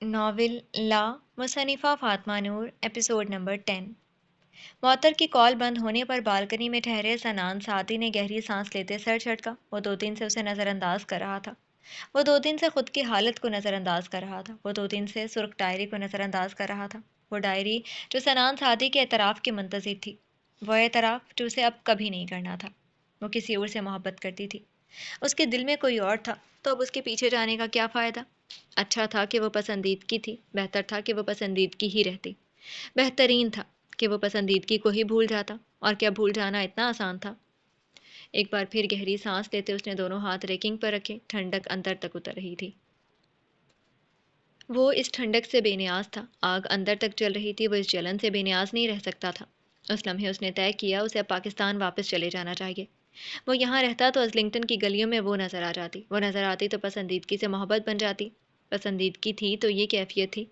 Novel لا مصنفہ فاطمہ نور episode number 10۔ معطر کی کال بند ہونے پر بالکنی میں ٹھہرے سنان ساتھی نے گہری سانس لیتے سر جھٹکا۔ وہ دو دن سے اسے نظر انداز کر رہا تھا، وہ دو دن سے خود کی حالت کو نظر انداز کر رہا تھا، وہ دو دن سے سرخ ڈائری کو نظر انداز کر رہا تھا، وہ ڈائری جو سنان ساتھی کے اعتراف کی منتظر تھی، وہ اعتراف جو اسے اب کبھی نہیں کرنا تھا۔ وہ کسی اور سے محبت کرتی تھی، اس کے دل میں کوئی اور تھا، تو اب اس کے پیچھے جانے کا کیا فائدہ؟ اچھا تھا کہ وہ پسندیدگی تھی، بہتر تھا کہ وہ پسندیدگی ہی رہتی، بہترین تھا کہ وہ پسندیدگی کو ہی بھول جاتا، اور کیا بھول جانا اتنا آسان تھا؟ ایک بار پھر گہری سانس لیتے اس نے دونوں ہاتھ ریکنگ پر رکھے، ٹھنڈک اندر تک اتر رہی تھی۔ وہ اس ٹھنڈک سے بے نیاز تھا، آگ اندر تک جل رہی تھی، وہ اس جلن سے بے نیاز نہیں رہ سکتا تھا۔ اس لمحے اس نے طے کیا اسے اب پاکستان واپس چلے جانا چاہیے۔ وہ یہاں رہتا تو ازلنگٹن کی گلیوں میں وہ نظر آ جاتی، وہ نظر آتی تو پسندیدگی سے محبت بن جاتی، پسندیدگی تھی تو یہ کیفیت تھی،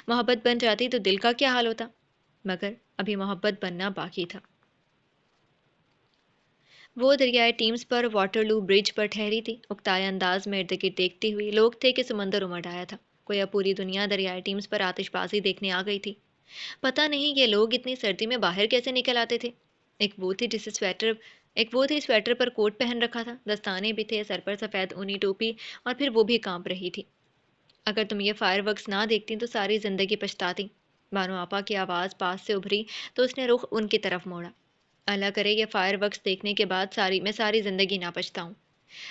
محبت بن جاتی تو دل کا کیا حال ہوتا؟ مگر ابھی محبت بننا باقی تھا۔ وہ دریائے ٹیمز پر واٹرلو برج پر ٹھہری تھی، اکتائے انداز میں ارد گرد دیکھتی ہوئی۔ لوگ تھے کہ سمندر امڈ آیا تھا، گویا پوری دنیا دریائے ٹیمز پر آتش بازی دیکھنے آ گئی تھی۔ پتہ نہیں یہ لوگ اتنی سردی میں باہر کیسے نکل آتے تھے۔ ایک وہ تھی سویٹر پر کوٹ پہن رکھا تھا، دستانے بھی تھے، سر پر سفید اونی ٹوپی، اور پھر وہ بھی کانپ رہی تھی۔ اگر تم یہ فائر ورکس نہ دیکھتی تو ساری زندگی پچھتاتی۔ بانو آپا کی آواز پاس سے ابھری تو اس نے رخ ان کی طرف موڑا۔ اللہ کرے یہ فائر ورکس دیکھنے کے بعد میں ساری زندگی نہ پچھتاؤں۔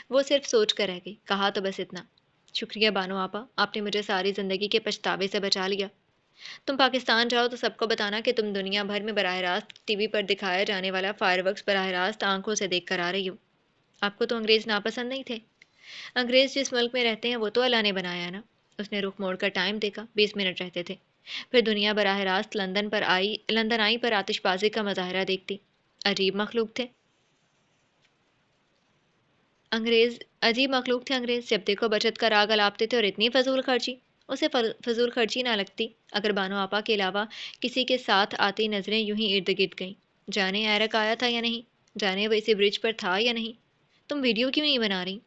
وہ صرف سوچ کر رہ گئی، کہا تو بس اتنا، شکریہ بانو آپا، آپ نے مجھے ساری زندگی کے پچھتاوے سے بچا لیا۔ تم پاکستان جاؤ تو سب کو بتانا کہ تم دنیا بھر میں براہ راست ٹی وی پر دکھایا جانے والا فائر ورکس براہ راست آنکھوں سے دیکھ کر آ رہی ہو۔ آپ کو تو انگریز ناپسند نہیں تھے؟ انگریز جس ملک میں رہتے ہیں وہ تو اللہ نے بنایا نا۔ اس نے رخ موڑ کر ٹائم دیکھا، 20 منٹ رہتے تھے، پھر دنیا براہ راست لندن آئی پر آتش بازی کا مظاہرہ دیکھتی۔ عجیب مخلوق تھے انگریز، عجیب مخلوق تھے انگریز، جب دیکھو بچت کا راگ الاپتے تھے، اور اتنی فضول خرچی۔ اسے فضول خرچی نہ لگتی اگر بانو آپا کے علاوہ کسی کے ساتھ آتی نظریں یوں ہی ارد گرد گئیں۔ جانے ایرک آیا تھا یا نہیں، جانے وہ اسی برج پر تھا یا نہیں۔ تم ویڈیو کیوں نہیں بنا رہی؟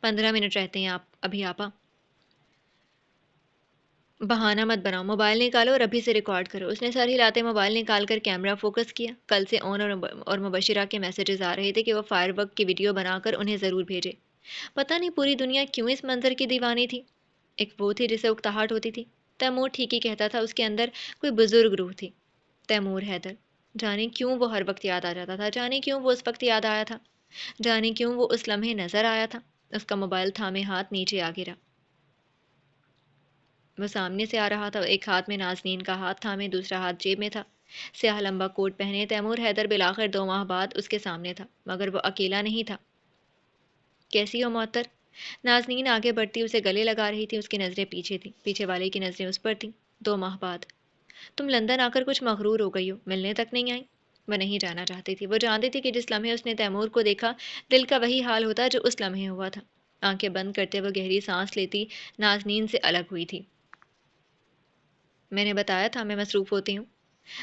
15 منٹ رہتے ہیں ابھی آپا۔ بہانہ مت بناؤ، موبائل نکالو اور ابھی سے ریکارڈ کرو۔ اس نے سر ہلاتے موبائل نکال کر کیمرہ فوکس کیا۔ کل سے اون اور مبشرہ کے میسیجز آ رہے تھے کہ وہ فائر ورک کی ویڈیو بنا کر انہیں ضرور بھیجے۔ پتہ نہیں پوری دنیا کیوں اس منظر کی دیوانی تھی۔ ایک وہ تھی جسے اکتاہٹ ہوتی تھی، تیمور ٹھیک ہی کہتا تھا، اس کے اندر کوئی بزرگ روح تھی، تیمور حیدر۔ جانے کیوں وہ ہر وقت یاد آ جاتا تھا، جانے کیوں وہ اس وقت یاد آیا تھا، جانے کیوں وہ اس لمحے نظر آیا تھا۔ اس کا موبائل تھامے ہاتھ نیچے آ گرا۔ وہ سامنے سے آ رہا تھا، ایک ہاتھ میں نازنین کا ہاتھ تھامے، دوسرا ہاتھ جیب میں تھا۔ سیاہ لمبا کوٹ پہنے تیمور حیدر بالآخر 2 ماہ بعد اس کے سامنے تھا، مگر وہ اکیلا نہیں تھا۔ کیسی ہو معطر؟ نازنین آگے بڑھتی اسے گلے لگا رہی تھی، اس کی نظریں پیچھے تھیں، پیچھے والے کی نظریں اس پر تھیں۔ 2 ماہ بعد تم لندن آ کر کچھ مغرور ہو گئی ہو، ملنے تک نہیں آئی؟ وہ نہیں جانا چاہتی تھی، وہ جانتی تھی کہ جس لمحے اس نے تیمور کو دیکھا، دل کا وہی حال ہوتا جو اس لمحے ہوا تھا۔ آنکھیں بند کرتے وہ گہری سانس لیتی، نازنین سے الگ ہوئی تھی۔ میں نے بتایا تھا میں مصروف ہوتی ہوں،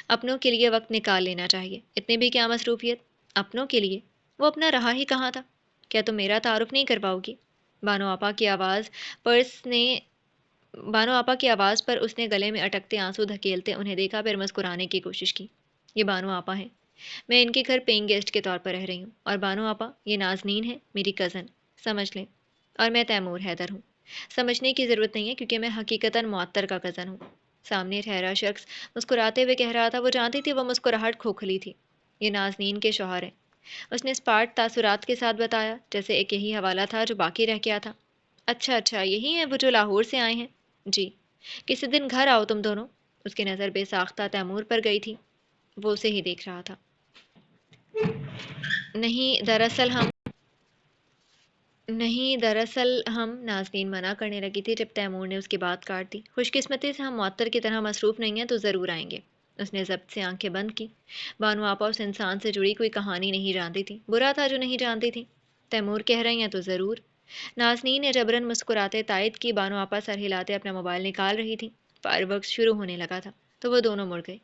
اپنوں کے لیے وقت نکال لینا چاہیے۔ اتنی بھی کیا مصروفیت؟ اپنوں کے لیے وہ اپنا رہا ہی کہاں تھا؟ کیا تم میرا تعارف نہیں کرواؤ گی؟ بانو آپا کی آواز پر اس نے گلے میں اٹکتے آنسو دھکیلتے انہیں دیکھا، پھر مسکرانے کی کوشش کی۔ یہ بانو آپا ہیں، میں ان کے گھر پیئنگ گیسٹ کے طور پر رہ رہی ہوں، اور بانو آپا یہ نازنین ہے، میری کزن، سمجھ لیں، اور میں تیمور حیدر ہوں۔ سمجھنے کی ضرورت نہیں ہے کیونکہ میں حقیقتاً معطر کا کزن ہوں۔ سامنے ٹھہرا شخص مسکراتے ہوئے کہہ رہا تھا، وہ جانتی تھی وہ مسکراہٹ کھوکھلی تھی۔ یہ نازنین کے شوہر ہیں، اس نے اسپاٹ تاثرات کے ساتھ بتایا، جیسے ایک یہی حوالہ تھا جو باقی رہ گیا تھا۔ اچھا یہی ہیں وہ جو لاہور سے آئے ہیں؟ جی۔ کسی دن گھر آؤ تم دونوں۔ اس کی نظر بے ساختہ تیمور پر گئی تھی، وہ اسے ہی دیکھ رہا تھا۔ نہیں دراصل ہم نازنین منع کرنے لگی تھی جب تیمور نے اس کی بات کاٹ دی۔ خوش قسمتی سے ہم معطر کی طرح مصروف نہیں ہیں تو ضرور آئیں گے۔ اس نے ضبط سے آنکھیں بند کی۔ بانو آپا اس انسان سے جڑی کوئی کہانی نہیں جانتی تھی، برا تھا جو نہیں جانتی تھی۔ تیمور کہہ رہی ہیں تو ضرور۔ نازنین نے جبرن مسکراتے تائید کی۔ بانو آپا سر ہلاتے اپنا موبائل نکال رہی تھی، فائر ورکس شروع ہونے لگا تھا تو وہ دونوں مڑ گئے۔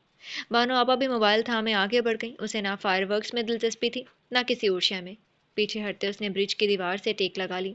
بانو آپا بھی موبائل تھامے آگے بڑھ گئی، اسے نہ فائر ورکس میں دلچسپی تھی نہ کسی اور شے میں۔ پیچھے ہٹتے اس نے برج کی دیوار سے ٹیک لگا لی۔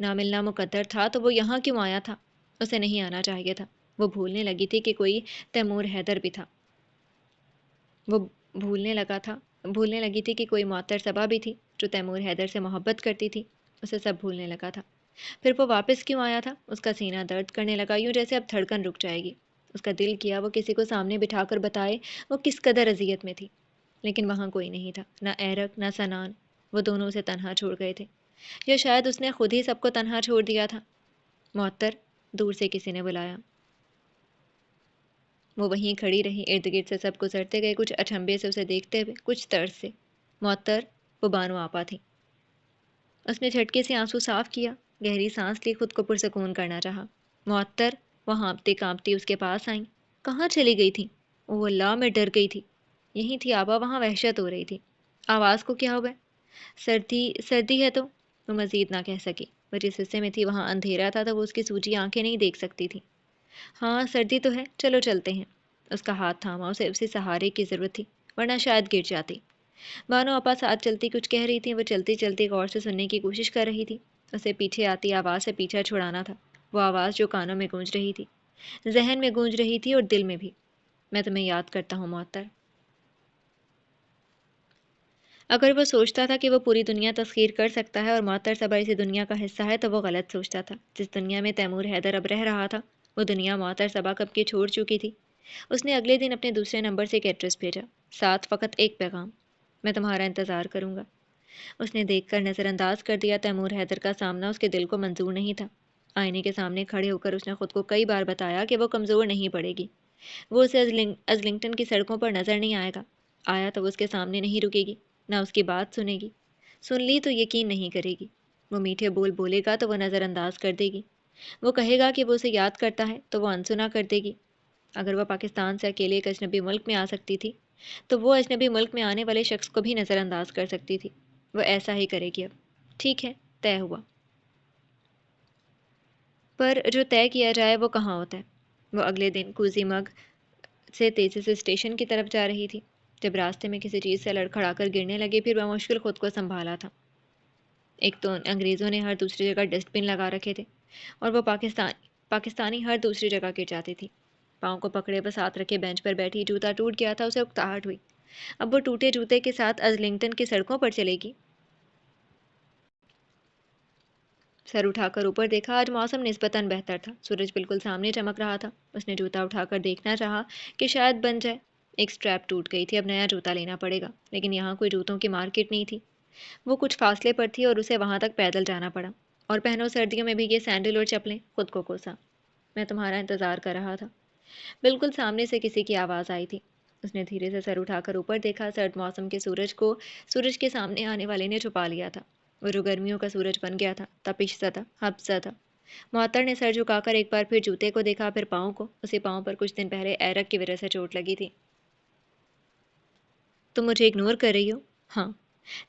نہ ملنا مقدر تھا تو وہ یہاں کیوں آیا تھا؟ اسے نہیں آنا چاہیے تھا۔ وہ بھولنے لگی تھی کہ کوئی تیمور حیدر بھی تھا۔ وہ بھولنے لگی تھی کہ کوئی معطر صبا بھی تھی جو تیمور حیدر سے محبت کرتی تھی۔ اسے سب بھولنے لگا تھا۔ پھر وہ واپس کیوں آیا تھا؟ اس کا سینہ درد کرنے لگا، یوں جیسے اب دھڑکن رک جائے گی۔ اس کا دل کیا وہ کسی کو سامنے بٹھا کر بتائے وہ کس قدر اذیت میں تھی، لیکن وہاں کوئی نہیں تھا، نہ ایرک نہ سنان۔ وہ دونوں اسے تنہا چھوڑ گئے تھے، یا شاید اس نے خود ہی سب کو تنہا چھوڑ دیا تھا۔ معطر، دور سے کسی نے بلایا۔ وہ وہیں کھڑی رہی، ارد گرد سے سب گزرتے گئے، کچھ اچنبھے سے اسے دیکھتے ہوئے، کچھ طرز سے۔ معطر، وہ بانو آپا تھی۔ اس نے جھٹکے سے آنسو صاف کیا، گہری سانس لی، خود کو پرسکون کرنا چاہا۔ معطر، وہ ہانپتی کانپتی اس کے پاس آئیں۔ کہاں چلی گئی تھی؟ اوہ اللہ، میں ڈر گئی تھی۔ یہی تھی آپا، وہاں وحشت ہو رہی تھی۔ آواز کو کیا ہوا ہے؟ سردی ہے تو؟ وہ مزید نہ کہہ سکی۔ وہ جس حصے میں تھی وہاں اندھیرا تھا تو وہ اس کی سوجی آنکھیں نہیں دیکھ سکتی تھی۔ ہاں سردی تو ہے، چلو چلتے ہیں۔ اس کا ہاتھ تھاما، اسے اسی سہارے کی ضرورت تھی، ورنہ شاید گر جاتی۔ بانو آپا ساتھ چلتی کچھ کہہ رہی تھیں، وہ چلتی چلتی غور سے سننے کی کوشش کر رہی تھی۔ اسے پیچھے آتی آواز سے پیچھا چھڑانا تھا، وہ آواز جو کانوں میں گونج رہی تھی، ذہن میں گونج رہی تھی اور دل میں بھی۔ میں تمہیں یاد کرتا ہوں معطر۔ اگر وہ سوچتا تھا کہ وہ پوری دنیا تسخیر کر سکتا ہے اور معطر صبا اسی دنیا کا حصہ ہے تو وہ غلط سوچتا تھا۔ جس دنیا میں تیمور حیدر اب رہ رہا تھا، وہ دنیا معطر صبا کب کی چھوڑ چکی تھی۔ اس نے اگلے دن اپنے دوسرے نمبر سے ایک ایڈریس بھیجا، ساتھ فقط ایک پیغام: میں تمہارا انتظار کروں گا۔ اس نے دیکھ کر نظر انداز کر دیا تیمور حیدر کا سامنا اس کے دل کو منظور نہیں تھا۔ آئینے کے سامنے کھڑے ہو کر اس نے خود کو کئی بار بتایا کہ وہ کمزور نہیں پڑے گی، وہ اسے ازلنگٹن کی سڑکوں پر نظر نہیں آئے گا، آیا تو وہ اس کے سامنے نہیں رکے گی، نہ اس کی بات سنے گی، سن لی تو یقین نہیں کرے گی۔ وہ میٹھے بول بولے گا تو وہ نظر انداز کر دے گی، وہ کہے گا کہ وہ اسے یاد کرتا ہے تو وہ انسنا کر دے گی۔ اگر وہ پاکستان سے اکیلے ایک اجنبی ملک میں آ سکتی تھی تو وہ اجنبی ملک میں آنے والے شخص کو بھی نظر انداز کر سکتی تھی۔ وہ ایسا ہی کرے گی اب۔ ٹھیک ہے، طے ہوا۔ پر جو طے کیا جائے وہ کہاں ہوتا ہے؟ وہ اگلے دن کوزی مگ سے تیزی سے اسٹیشن کی طرف جا رہی تھی، جب راستے میں کسی چیز سے لڑکھڑا کر گرنے لگے، پھر بمشکل خود کو سنبھالا تھا۔ ایک تو انگریزوں نے ہر دوسری جگہ ڈسٹ بن لگا رکھے تھے اور وہ پاکستانی ہر دوسری جگہ گر جاتی تھی۔ پاؤں کو پکڑے وہ ساتھ رکھے بینچ پر بیٹھی، جوتا ٹوٹ گیا تھا، اسے اکتاہٹ ہوئی۔ اب وہ ٹوٹے جوتے کے ساتھ ازلنگٹن کی سڑکوں پر چلے گی۔ سر اٹھا کر اوپر دیکھا، آج موسم نسبتاً بہتر تھا، سورج بالکل سامنے چمک رہا تھا۔ اس نے جوتا اٹھا کر دیکھنا چاہا کہ شاید بن جائے۔ ایک سٹریپ ٹوٹ گئی تھی، اب نیا جوتا لینا پڑے گا، لیکن یہاں کوئی جوتوں کی مارکیٹ نہیں تھی۔ وہ کچھ فاصلے پر تھی اور اسے وہاں تک پیدل جانا پڑا۔ اور پہنو سردیوں میں بھی یہ سینڈل اور چپلیں، خود کو کوسا۔ میں تمہارا انتظار کر رہا تھا۔ بالکل سامنے سے کسی کی آواز آئی تھی۔ اس نے دھیرے سے سر اٹھا کر اوپر دیکھا، سرد موسم کے سورج کے سامنے آنے والے نے چھپا لیا تھا، وہ جو گرمیوں کا سورج بن گیا تھا، تپش زدہ، ہبز زدہ۔ معطر نے سر جھکا کر ایک بار پھر جوتے کو دیکھا، پھر پاؤں کو۔ اسی پاؤں پر کچھ دن پہلے ایرک کی وجہ سے چوٹ لگی تھی۔ تم مجھے اگنور کر رہی ہو؟ ہاں۔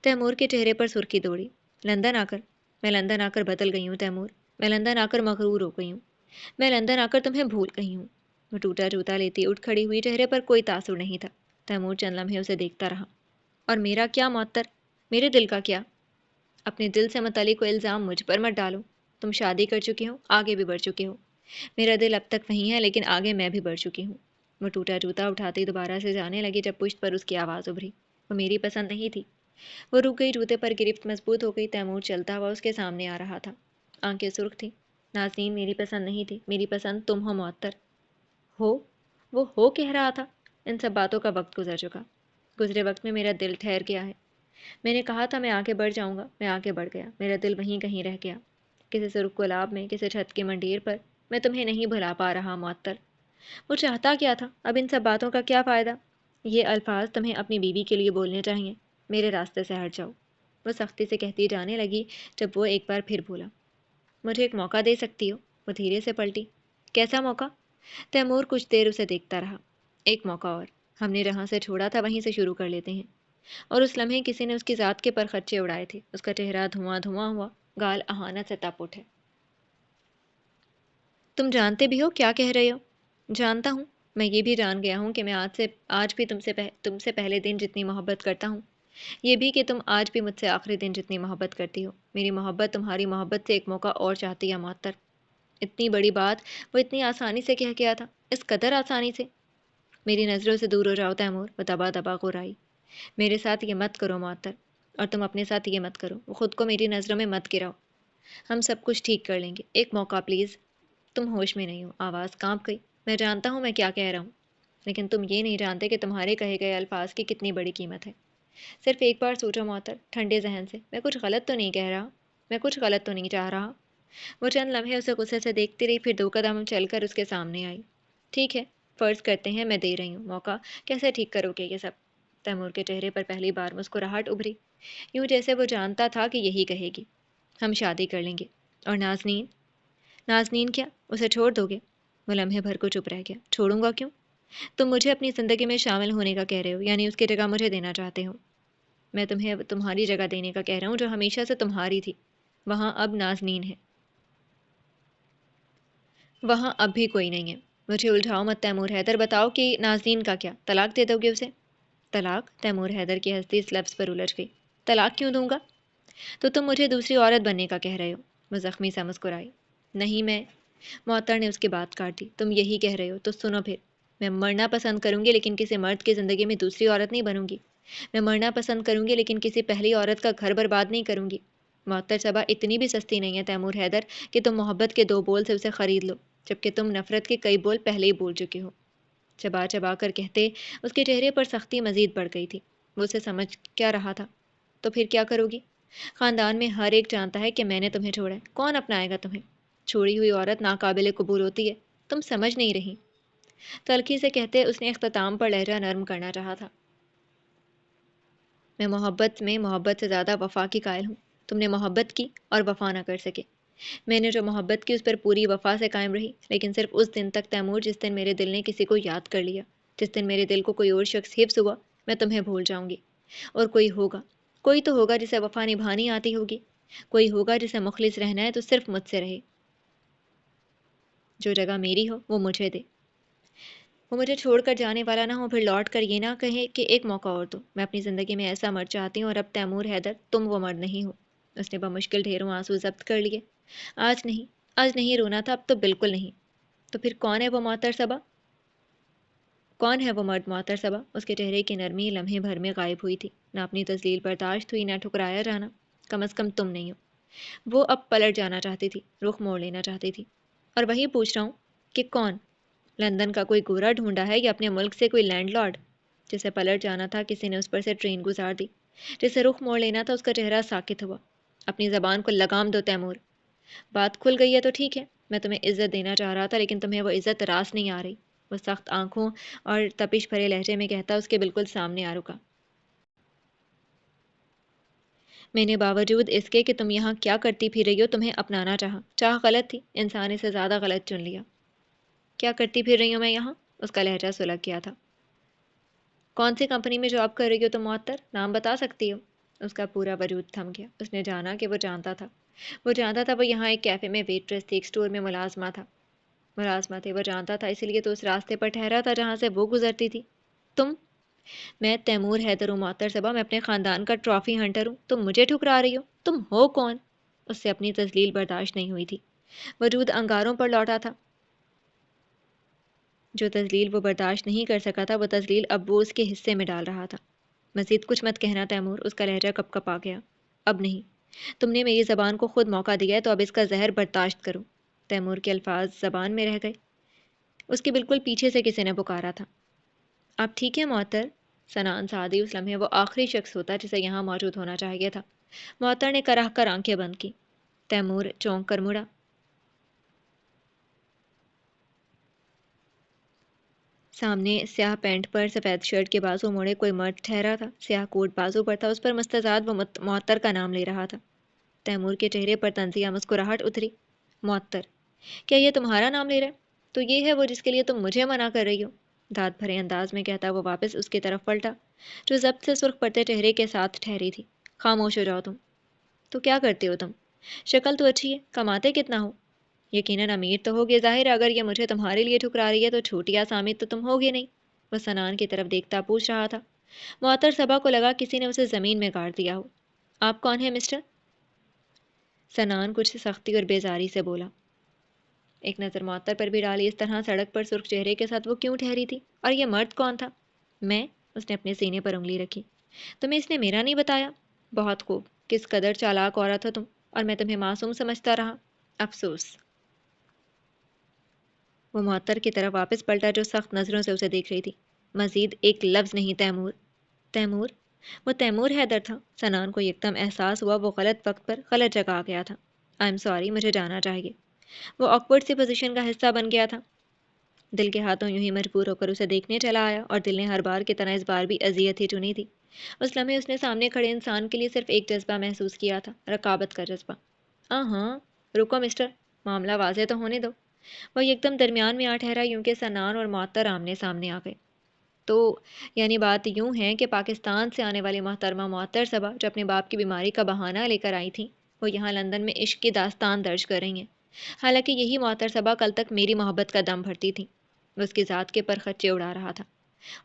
تیمور کے چہرے پر سرخی دوڑی۔ لندن آ کر؟ میں لندن آ کر بدل گئی ہوں تیمور، میں لندن آ کر مغرور ہو گئی ہوں، میں لندن آ کر تمہیں بھول گئی ہوں۔ وہ ٹوٹا جوتا لیتی اٹھ کھڑی ہوئی، چہرے پر کوئی تاثر نہیں تھا۔ تیمور چند لمحے اسے دیکھتا رہا۔ اور میرا کیا معطر؟ میرے دل کا کیا؟ اپنے دل سے متعلق کوئی الزام مجھ پر مت ڈالو۔ تم شادی کر چکے ہو، آگے بھی بڑھ چکے ہو۔ میرا دل اب تک وہیں ہے، لیکن آگے میں بھی بڑھ چکی ہوں۔ وہ ٹوٹا جوتا اٹھاتی دوبارہ سے جانے لگی جب پشت پر اس کی آواز ابھری۔ وہ میری پسند نہیں تھی۔ وہ رک گئی، جوتے پر گرفت مضبوط ہو گئی۔ تیمور چلتا ہوا اس کے سامنے آ رہا تھا، آنکھیں سرخ تھیں۔ نازنین میری پسند نہیں تھی، میری پسند تم ہو معطر۔ ہو؟ وہ ہو کہہ رہا تھا۔ ان سب باتوں کا وقت گزر چکا۔ گزرے وقت میں میرا دل ٹھہر گیا ہے۔ میں نے کہا تھا میں آگے بڑھ جاؤں گا، میں آگے بڑھ گیا، میرا دل وہیں کہیں رہ گیا، کسی سرخ گلاب میں، کسی چھت کی منڈیر پر۔ میں تمہیں نہیں بھلا پا رہا معطر۔ وہ چاہتا کیا تھا؟ اب ان سب باتوں کا کیا فائدہ؟ یہ الفاظ تمہیں اپنی بیوی کے لیے بولنے چاہیے۔ میرے راستے سے ہٹ جاؤ، وہ سختی سے کہتی جانے لگی جب وہ ایک بار پھر بولا، مجھے ایک موقع دے سکتی ہو؟ وہ دھیرے سے پلٹی۔ کیسا موقع؟ تیمور کچھ دیر اسے دیکھتا رہا۔ ایک موقع اور، ہم نے جہاں سے چھوڑا تھا وہیں سے شروع کر لیتے ہیں۔ اور اس لمحے کسی نے اس کی ذات کے پرخچے اڑائے تھے۔ اس کا چہرہ دھواں دھواں ہوا، گال اہانت سے تپ اٹھے۔ تم جانتے بھی ہو کیا کہہ رہے ہو؟ جانتا ہوں، میں یہ بھی جان گیا ہوں کہ میں آج بھی تم سے پہلے دن جتنی محبت کرتا ہوں، یہ بھی کہ تم آج بھی مجھ سے آخری دن جتنی محبت کرتی ہو۔ میری محبت تمہاری محبت سے ایک موقع اور چاہتی ہے معطر۔ اتنی بڑی بات وہ اتنی آسانی سے کہہ گیا تھا، اس قدر آسانی سے۔ میری نظروں سے دور ہو جاؤ تیمور، وہ دبا دبا گرائی۔ میرے ساتھ یہ مت کرو معطر، اور تم اپنے ساتھ یہ مت کرو، وہ خود کو میری نظروں میں مت گراؤ۔ ہم سب کچھ ٹھیک کر لیں گے، ایک موقع پلیز۔ تم ہوش میں نہیں ہو، آواز کانپ گئی۔ میں جانتا ہوں میں کیا کہہ رہا ہوں، لیکن تم یہ نہیں جانتے کہ تمہارے کہے گئے الفاظ کی کتنی بڑی قیمت ہے۔ صرف ایک بار سوچو معطر، ٹھنڈے ذہن سے، میں کچھ غلط تو نہیں کہہ رہا، میں کچھ غلط تو نہیں چاہ رہا۔ وہ چند لمحے اسے غصے سے دیکھتی رہی، پھر 2 قدم چل کر اس کے سامنے آئی۔ ٹھیک ہے، فرض کرتے ہیں میں دے رہی ہوں موقع، کیسے ٹھیک کرو گے یہ سب؟ تیمور کے چہرے پر پہلی بار مسکراہٹ ابھری، یوں جیسے وہ جانتا تھا کہ یہی کہے گی۔ ہم شادی کر لیں گے، اور نازنین؟ نازنین کیا؟ اسے چھوڑ دو گے؟ وہ لمحے بھر کو چپ رہ گیا۔ چھوڑوں گا کیوں؟ تم مجھے اپنی زندگی میں شامل ہونے کا کہہ رہے ہو، یعنی اس کی جگہ مجھے دینا چاہتے ہو۔ میں تمہیں تمہاری جگہ دینے کا کہہ رہا ہوں جو ہمیشہ سے تمہاری تھی۔ وہاں اب نازنین ہے، وہاں اب بھی کوئی نہیں ہے۔ مجھے الجھاؤ مت تیمور حیدر، بتاؤ کہ نازنین کا کیا؟ طلاق دے دو گے اسے؟ طلاق؟ تیمور حیدر کی ہستی اس لفظ پر الجھ گئی۔ طلاق کیوں دوں گا؟ تو تم مجھے دوسری عورت بننے کا کہہ رہے ہو؟ وہ زخمی سا مسکرائی۔ نہیں، میں… معطر نے اس کی بات کاٹ دی۔ تم یہی کہہ رہے ہو تو سنو پھر، میں مرنا پسند کروں گی لیکن کسی مرد کی زندگی میں دوسری عورت نہیں بنوں گی۔ میں مرنا پسند کروں گی لیکن کسی پہلی عورت کا گھر برباد نہیں کروں گی۔ معطر صبا اتنی بھی سستی نہیں ہے تیمور حیدر کہ تم محبت کے 2 بول سے اسے خرید لو، جبکہ تم نفرت کے کئی بول پہلے ہی بول چکے ہو۔ چبا چبا کر کہتے اس کے چہرے پر سختی مزید بڑھ گئی تھی۔ وہ اسے سمجھ کیا رہا تھا؟ تو پھر کیا کرو گی؟ خاندان میں ہر ایک جانتا ہے کہ میں نے تمہیں چھوڑا ہے، کون اپنائے گا تمہیں؟ چھوڑی ہوئی عورت ناقابل قبول ہوتی ہے، تم سمجھ نہیں رہی۔ تلخی سے کہتے اس نے اختتام پر لہجہ نرم کرنا چاہا تھا۔ میں محبت سے زیادہ وفا کی قائل ہوں۔ تم نے محبت کی اور وفا نہ کر سکے۔ میں نے جو محبت کی اس پر پوری وفا سے قائم رہی، لیکن صرف اس دن تک تیمور جس دن میرے دل نے کسی کو یاد کر لیا، جس دن میرے دل کو کوئی اور شخص حفظ ہوا، میں تمہیں بھول جاؤں گی۔ اور کوئی تو ہوگا جسے وفا نبھانی آتی ہوگی، کوئی ہوگا جسے مخلص رہنا ہے تو صرف مجھ سے رہے۔ جو جگہ میری ہو وہ مجھے دے، وہ مجھے چھوڑ کر جانے والا نہ ہو، پھر لوٹ کر یہ نہ کہے کہ ایک موقع اور دو۔ میں اپنی زندگی میں ایسا مرد چاہتی ہوں، اور اب تیمور حیدر تم وہ مرد نہیں ہو۔ اس نے بمشکل ڈھیروں آنسو ضبط کر لیے۔ آج نہیں رونا تھا، اب تو بالکل نہیں۔ تو پھر کون ہے وہ معطر صبا؟ کون ہے وہ مرد معطر صبا؟ اس کے چہرے کی نرمی لمحے بھر میں غائب ہوئی تھی۔ نہ اپنی تذلیل برداشت ہوئی، نہ ٹھکرایا جانا۔ کم از کم تم نہیں ہو۔ وہ اب پلٹ جانا چاہتی تھی، رخ موڑ لینا چاہتی تھی۔ اور وہی پوچھ رہا ہوں کہ کون؟ لندن کا کوئی گورا ڈھونڈا ہے یا اپنے ملک سے کوئی لینڈ لارڈ؟ جسے پلٹ جانا تھا کسی نے اس پر سے ٹرین گزار دی، جسے رخ موڑ لینا تھا اس کا چہرہ ساکت ہوا۔ اپنی زبان کو لگام دو تیمور۔ بات کھل گئی ہے تو ٹھیک ہے، میں تمہیں عزت دینا چاہ رہا تھا لیکن تمہیں وہ عزت راس نہیں آ رہی۔ وہ سخت آنکھوں اور تپش بھرے لہجے میں کہتا اس کے بالکل سامنے آ رکا۔ میں نے باوجود اس کے کہ تم یہاں کیا کرتی پھر رہی ہو تمہیں اپنانا چاہا۔ چاہ غلط تھی، انسان سے زیادہ غلط چن لیا۔ کیا کرتی پھر رہی ہوں میں یہاں؟ اس کا لہجہ سلگ گیا تھا۔ کون سی کمپنی میں جاب کر رہی ہو تم معطر؟ نام بتا سکتی ہو؟ اس کا پورا وجود تھم گیا۔ اس نے جانا کہ وہ جانتا تھا وہ یہاں ایک کیفے میں ویٹریس تھی، ایک اسٹور میں ملازمہ تھی۔ وہ جانتا تھا، اسی لیے تو اس راستے پر ٹھہرا تھا جہاں سے وہ گزرتی تھی۔ تم… میں تیمور حیدر ہوں معطر صبا، میں اپنے خاندان کا ٹرافی ہنٹر ہوں۔ تم مجھے ٹھکرا رہی ہو؟ تم ہو کون؟ اس سے اپنی تذلیل برداشت نہیں ہوئی تھی۔ وجود انگاروں پر لوٹا تھا۔ جو تذلیل وہ برداشت نہیں کر سکا تھا، وہ تذلیل اب وہ اس کے حصے میں ڈال رہا تھا۔ مزید کچھ مت کہنا تیمور، اس کا لہجہ کپ کپ آ گیا۔ اب نہیں، تم نے میری زبان کو خود موقع دیا ہے تو اب اس کا زہر برداشت کرو۔ تیمور کے الفاظ زبان میں رہ گئے۔ اس کے بالکل پیچھے سے کسی نے پکارا تھا۔ آپ ٹھیک ہے معطر؟ سنان سعدی اس لمحے وہ آخری شخص ہوتا جسے یہاں موجود ہونا چاہیے تھا۔ معطر نے کراہ کر آنکھیں بند کی۔ تیمور چونک کر مڑا۔ سامنے سیاہ پینٹ پر سفید شرٹ کے بازو موڑے کوئی مرد ٹھہرا تھا۔ سیاہ کوٹ بازو پر تھا، اس پر مستزاد وہ معطر کا نام لے رہا تھا۔ تیمور کے چہرے پر طنزیہ مسکراہٹ اتری۔ معطر؟ کیا یہ تمہارا نام لے رہا ہے؟ تو یہ ہے وہ جس کے لیے تم مجھے منع کر رہی ہو؟ داد بھرے انداز میں کہتا وہ واپس اس کی طرف پلٹا، جو ضبط سے سرخ پڑتے چہرے کے ساتھ ٹھہری تھی۔ خاموش ہو جاؤ تم۔ تو کیا کرتے ہو تم؟ شکل تو اچھی ہے، کماتے کتنا ہو؟ یقیناً امیر تو ہوگے، ظاہر ہے اگر یہ مجھے تمہارے لیے ٹھکرا رہی ہے تو چھوٹی آسامی تو تم ہوگے نہیں۔ وہ سنان کی طرف دیکھتا پوچھ رہا تھا۔ معطر صبا کو لگا کسی نے اسے زمین میں گاڑ دیا ہو۔ آپ کون ہیں مسٹر؟ سنان کچھ سختی اور بیزاری سے بولا۔ ایک نظر معطر پر بھی ڈالی، اس طرح سڑک پر سرخ چہرے کے ساتھ وہ کیوں ٹھہری تھی، اور یہ مرد کون تھا؟ میں؟ اس نے اپنے سینے پر انگلی رکھی۔ تمہیں اس نے میرا نہیں بتایا؟ بہت خوب، کس قدر چالاک عورت ہو تم، اور میں تمہیں معصوم سمجھتا رہا، افسوس۔ وہ معطر کی طرف واپس پلٹا جو سخت نظروں سے اسے دیکھ رہی تھی۔ مزید ایک لفظ نہیں تیمور۔ تیمور؟ وہ تیمور حیدر تھا۔ سنان کو یکدم احساس ہوا وہ غلط وقت پر غلط جگہ آ گیا تھا۔ آئی ایم سوری، مجھے جانا چاہیے۔ وہ آکورڈ سی پوزیشن کا حصہ بن گیا تھا۔ دل کے ہاتھوں یوں ہی مجبور ہو کر اسے دیکھنے چلا آیا، اور دل نے ہر بار کی طرح اس بار بھی اذیت ہی چنی تھی۔ اس لمحے اس نے سامنے کھڑے انسان کے لیے صرف ایک جذبہ محسوس کیا تھا، رقابت کا جذبہ۔ ہاں، رکو مسٹر، معاملہ واضح تو ہونے دو۔ وہ یکدم درمیان میں آ ٹھہرا، یوں کہ سنان اور معطر آمنے سامنے آ گئے۔ تو یعنی بات یوں ہے کہ پاکستان سے آنے والی محترمہ معطر صبا جو اپنے باپ کی بیماری کا بہانہ لے کر آئی تھیں، وہ یہاں لندن میں عشق کی داستان درج کر رہی ہیں۔ حالانکہ یہی معطر صبا کل تک میری محبت کا دم بھرتی تھیں۔ وہ اس کی ذات کے پر خچے اڑا رہا تھا،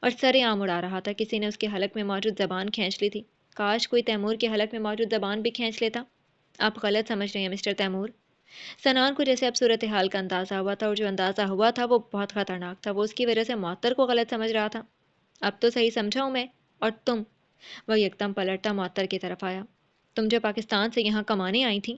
اور سرے عام اڑا رہا تھا۔ کسی نے اس کے حلق میں موجود زبان کھینچ لی تھی۔ کاش کوئی تیمور کے حلق میں موجود زبان بھی کھینچ لیتا۔ آپ غلط سمجھ رہے ہیں مسٹر تیمور۔ سنان کو جیسے اب صورتحال کا اندازہ ہوا تھا، اور جو اندازہ ہوا تھا وہ بہت خطرناک تھا۔ وہ اس کی وجہ سے معطر کو غلط سمجھ رہا تھا۔ اب تو صحیح سمجھا ہوں میں، اور تم؟ وہ یکدم پلٹا معطر کی طرف آیا۔ تم جو پاکستان سے یہاں کمانے آئی تھیں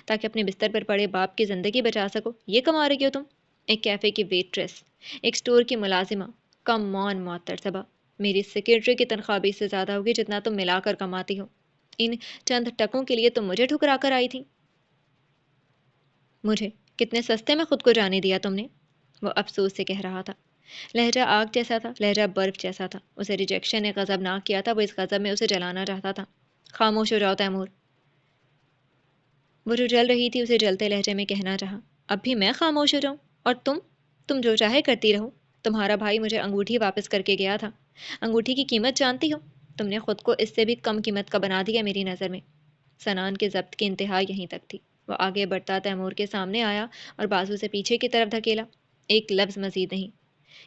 تاکہ اپنے بستر پر پڑے باپ کی زندگی بچا سکو، یہ کما رہی ہو تم؟ ایک کیفے کی ویٹریس، ایک اسٹور کی ملازمہ؟ کم آن معطر صبا، میری سیکرٹری کی تنخواہ بھی اس سے زیادہ ہوگی جتنا تم ملا کر کماتی ہو۔ ان چند ٹکوں کے لیے تم مجھے ٹھکرا کر آئی تھی؟ مجھے؟ کتنے سستے میں خود کو جانے دیا تم نے، وہ افسوس سے کہہ رہا تھا۔ لہجہ آگ جیسا تھا، لہجہ برف جیسا تھا۔ اسے ریجیکشن نے غضبناک کیا تھا، وہ اس غضب میں اسے جلانا چاہتا تھا۔ خاموش ہو جاؤ تیمور، وہ جو جل رہی تھی اسے جلتے لہجے میں کہنا چاہا۔ اب بھی میں خاموش ہو جاؤں؟ اور تم جو چاہے کرتی رہو۔ تمہارا بھائی مجھے انگوٹھی واپس کر کے گیا تھا۔ انگوٹھی کی قیمت جانتی ہو؟ تم نے خود کو اس سے بھی کم قیمت کا بنا دیا میری نظر میں۔ سنان کے ضبط کی انتہا یہیں تک تھی۔ وہ آگے بڑھتا تیمور کے سامنے آیا اور بازو سے پیچھے کی طرف دھکیلا۔ ایک لفظ مزید نہیں۔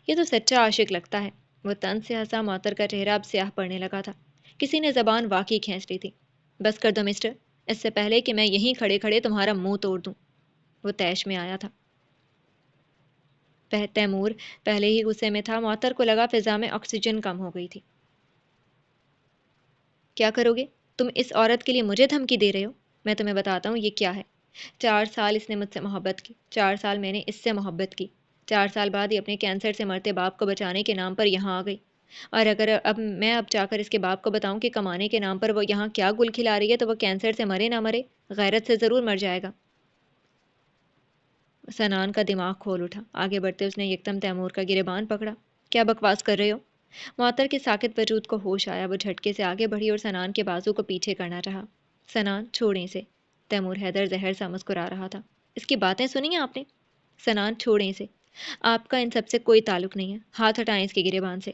یہ تو سچا عاشق لگتا ہے۔ وہ طنز سے ہنسا۔ معطر کا چہرہ اب سیاہ پڑنے لگا تھا۔ کسی نے زبان واقعی کھینچ لی تھی۔ بس کر دو مسٹر، اس سے پہلے کہ میں یہیں کھڑے کھڑے تمہارا منہ توڑ دوں۔ وہ طیش میں آیا تھا۔ تیمور پہلے ہی غصے میں تھا۔ معطر کو لگا فضا میں آکسیجن کم ہو گئی تھی۔ کیا کرو گے؟ تم اس عورت کے لیے مجھے دھمکی دے رہے ہو؟ میں تمہیں بتاتا ہوں یہ کیا ہے۔ 4 سال اس نے مجھ سے محبت کی، 4 سال میں نے اس سے محبت کی۔ 4 سال بعد یہ اپنے کینسر سے مرتے باپ کو بچانے کے نام پر یہاں آ گئی، اور اگر میں جا کر اس کے باپ کو بتاؤں کہ کمانے کے نام پر وہ یہاں کیا گل کھلا رہی ہے، تو وہ کینسر سے مرے نہ مرے، غیرت سے ضرور مر جائے گا۔ سنان کا دماغ کھول اٹھا۔ آگے بڑھتے اس نے یکدم تیمور کا گریبان پکڑا۔ کیا بکواس کر رہے ہو؟ معطر کے ساکت وجود کو ہوش آیا۔ وہ جھٹکے سے آگے بڑھی اور سنان کے بازو کو پیچھے کرنا چاہا۔ سنان چھوڑیں سے۔ تیمور حیدر زہر سا مسکرا رہا تھا۔ اس کی باتیں سنی ہیں آپ نے؟ سنان چھوڑیں سے۔ آپ کا ان سب سے کوئی تعلق نہیں ہے۔ ہاتھ ہٹائیں اس کے گریبان سے۔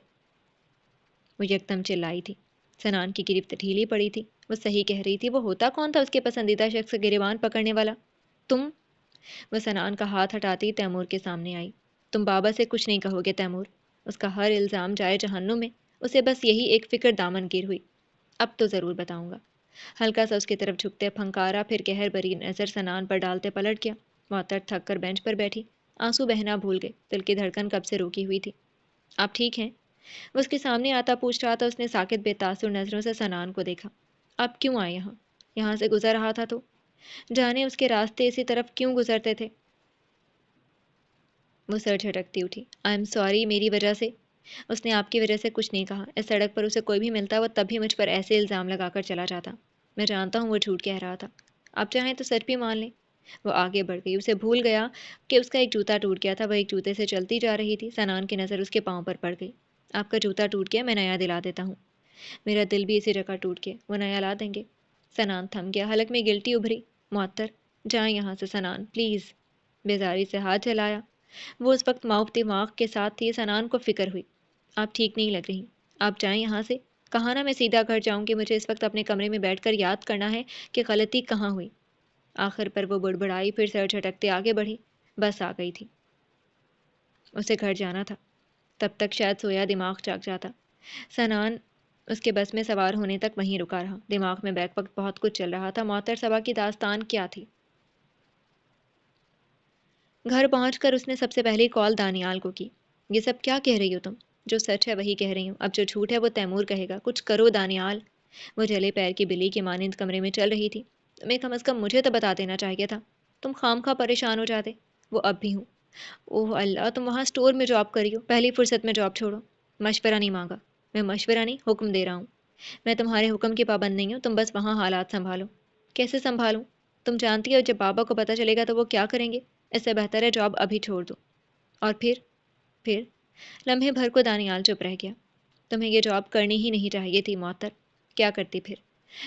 وہ یکدم چلائی تھی۔ سنان کی گرفت ڈھیلی پڑی تھی۔ وہ صحیح کہہ رہی تھی۔ وہ ہوتا کون تھا اس کے پسندیدہ شخص کا گریبان پکڑنے والا؟ تم؟ وہ سنان کا ہاتھ ہٹاتی تیمور کے سامنے آئی۔ تم بابا سے کچھ نہیں کہو گے تیمور؟ اس کا ہر الزام جائے جہنم میں۔ اسے بس یہی ایک فکر دامن گیر ہوئی۔ اب تو ضرور بتاؤں گا۔ ہلکا سا اس کی طرف جھکتے پھنکارا، پھر قہر بری نظر سنان پر ڈالتے پلٹ گیا۔ معطر تھک کر بینچ پر بیٹھی، آنسو بہنا بھول گئے۔ دل کی دھڑکن کب سے روکی ہوئی تھی۔ آپ ٹھیک ہیں؟ وہ اس کے سامنے آتا پوچھ رہا تھا۔ اس نے ساکت بے تاثر نظروں سے سنان کو دیکھا۔ آپ کیوں آئے یہاں؟ یہاں سے گزر رہا تھا تو جانے اس کے راستے اسی طرف کیوں گزرتے تھے؟ وہ سر جھٹکتی اٹھی۔ آئی ایم سوری، میری وجہ سے۔ اس نے آپ کی وجہ سے کچھ نہیں کہا۔ اس سڑک پر اسے کوئی بھی ملتا وہ تب بھی مجھ پر ایسے الزام لگا کر چلا جاتا۔ میں جانتا ہوں وہ جھوٹ کہہ رہا تھا۔ آپ چاہیں تو سچ بھی مان لیں۔ وہ آگے بڑھ گئی۔ اسے بھول گیا کہ اس کا ایک جوتا ٹوٹ گیا تھا۔ وہ ایک جوتے سے چلتی جا رہی تھی۔ سنان کی نظر اس کے پاؤں پر پڑ گئی۔ آپ کا جوتا ٹوٹ گیا، میں نیا دلا دیتا ہوں۔ میرا دل بھی اسی جگہ ٹوٹ گیا، وہ نیا لا دیں گے۔ سنان تھم گیا۔ حلق میں گلٹی ابھری۔ معطر جائیں یہاں سے سنان پلیز۔ بیزاری سے ہاتھ جلایا۔ وہ اس وقت معاف دماغ کے ساتھ تھی۔ سنان کو فکر ہوئی۔ آپ ٹھیک نہیں لگ رہی، آپ جائیں یہاں سے۔ کہاں نہ میں سیدھا گھر جاؤں گی۔ مجھے اس وقت اپنے کمرے میں بیٹھ کر یاد کرنا ہے کہ غلطی کہاں ہوئی۔ آخر پر وہ بڑبڑائی، پھر سر جھٹکتے آگے بڑھی۔ بس آ گئی تھی۔ اسے گھر جانا تھا۔ تب تک شاید سویا دماغ جاگ جاتا۔ سنان اس کے بس میں سوار ہونے تک وہیں رکا رہا۔ دماغ میں بیک وقت بہت کچھ چل رہا تھا۔ معطر صبا کی داستان کیا تھی؟ گھر پہنچ کر اس نے سب سے پہلی کال دانیال کو کی۔ یہ سب کیا کہہ رہی ہو تم؟ جو سچ ہے وہی کہہ رہی ہوں، اب جو جھوٹ ہے وہ تیمور کہے گا۔ کچھ کرو دانیال۔ وہ جلے پیر کی بلی کی مانند کمرے میں چل رہی تھی۔ تمہیں کم از کم مجھے تو بتا دینا چاہیے تھا، تم خام خواہ پریشان ہو جاتے۔ وہ اب بھی ہوں۔ اوہ اللہ، تم وہاں اسٹور میں جاب کر رہی ہو، پہلی فرصت میں جاب چھوڑو۔ مشورہ نہیں مانگا، میں مشورہ نہیں حکم دے رہا ہوں۔ میں تمہارے حکم کی پابند نہیں ہوں، تم بس وہاں حالات سنبھالو۔ کیسے سنبھالوں؟ تم جانتی ہو جب بابا کو پتہ چلے گا تو وہ کیا کریں گے؟ اس سے بہتر ہے جاب ابھی چھوڑ دو۔ اور پھر لمحے بھر کو دانیال چپ رہ گیا۔ تمہیں یہ جاب کرنی ہی نہیں چاہیے تھی معطر۔ کیا کرتی پھر؟